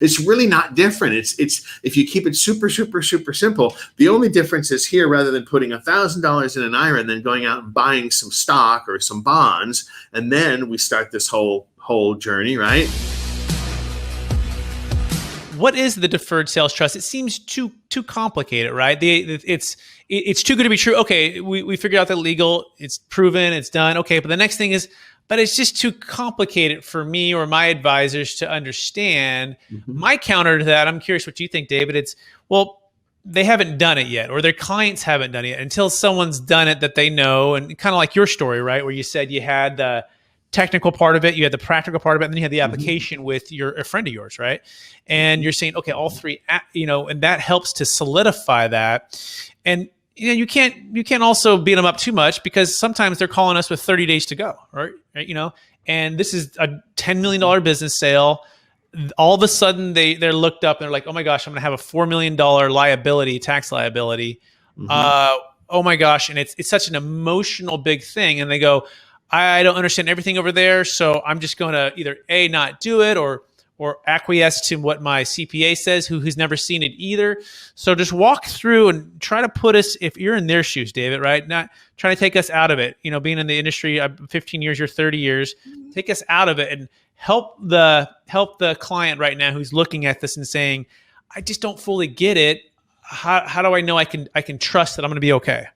It's really not different. It's if you keep it super, super, super simple, the only difference is here, rather than putting $1,000 in an IRA and then going out and buying some stock or some bonds, and then we start this whole journey, right? What is the deferred sales trust? It seems too complicated, right? It's too good to be true. Okay, we figured out the legal, it's proven, it's done. Okay, but the next thing is, but it's just too complicated for me or my advisors to understand. Mm-hmm. My counter to that, I'm curious what you think, David. It's, well, they haven't done it yet, or their clients haven't done it yet until someone's done it that they know. And kind of like your story, right? Where you said you had the technical part of it, you had the practical part of it, and then you had the application with a friend of yours, right? And you're saying, okay, all three, and that helps to solidify that. And you can't also beat them up too much, because sometimes they're calling us with 30 days to go, right? And this is a $10 million business sale. All of a sudden they're looked up and they're like, oh my gosh, I'm going to have a $4 million liability, tax liability. Oh my gosh. And it's such an emotional big thing. And they go, I don't understand everything over there, so I'm just going to either A, not do it, or acquiesce to what my CPA says, who's never seen it either. So just walk through and try to put us, if you're in their shoes, David, right? Not trying to take us out of it. Being in the industry, 15 years, you're 30 years. Take us out of it and help the client right now who's looking at this and saying, I just don't fully get it. How do I know I can trust that I'm going to be okay?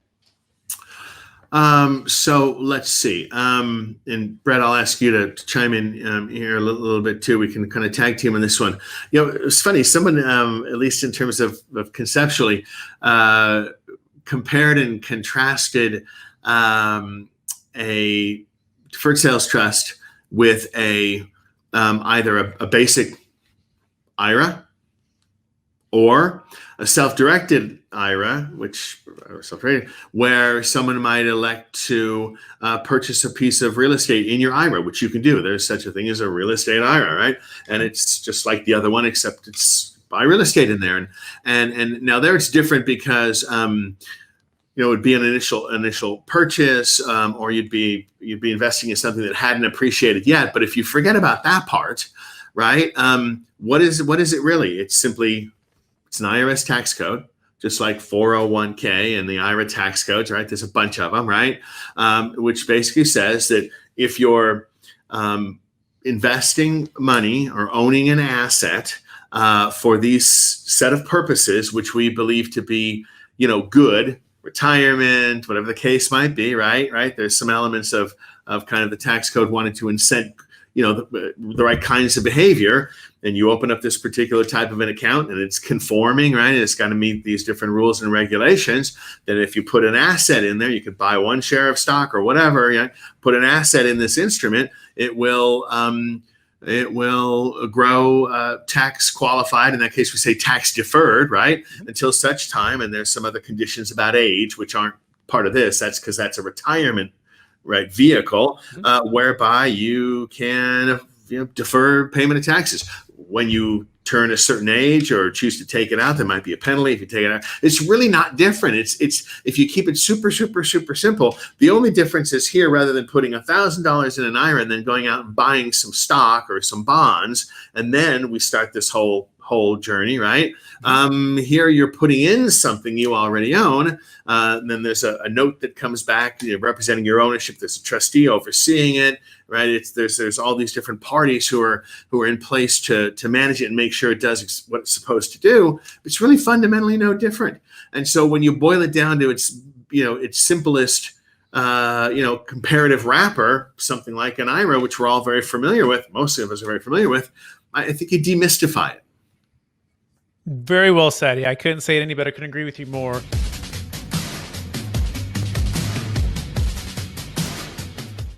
So let's see. And Brett, I'll ask you to chime in here a little bit too. We can kind of tag team on this one. It's funny. Someone, at least in terms of conceptually, compared and contrasted a deferred sales trust with either a basic IRA or a self-directed IRA, where someone might elect to purchase a piece of real estate in your IRA, which you can do. There's such a thing as a real estate IRA, right? And it's just like the other one, except it's buy real estate in there. And now there it's different because it would be an initial purchase, or you'd be investing in something that hadn't appreciated yet. But if you forget about that part, right? What is it really? It's an IRS tax code, just like 401k and the IRA tax codes, right? There's a bunch of them, right? Which basically says that if you're investing money or owning an asset for these set of purposes, which we believe to be, good, retirement, whatever the case might be, right? There's some elements of kind of the tax code wanting to incent, the right kinds of behavior. And you open up this particular type of an account and it's conforming, right? It's got to meet these different rules and regulations. That if you put an asset in there, you could buy one share of stock or whatever, put an asset in this instrument, it will grow tax qualified. In that case, we say tax deferred, right? Until such time. And there's some other conditions about age, which aren't part of this. That's because that's a retirement, right, vehicle, whereby you can defer payment of taxes. When you turn a certain age or choose to take it out, there might be a penalty if you take it out. It's really not different. It's if you keep it super, super, super simple, the only difference is here, rather than putting $1,000 in an IRA and then going out and buying some stock or some bonds, and then we start this whole journey, right? Here you're putting in something you already own. And then there's a note that comes back representing your ownership. There's a trustee overseeing it, right? There's all these different parties who are in place to manage it and make sure it does what it's supposed to do. It's really fundamentally no different. And so when you boil it down to its simplest comparative wrapper, something like an IRA, which we're all very familiar with, most of us are very familiar with, I think you demystify it. Very well said. Yeah, I couldn't say it any better. Couldn't agree with you more.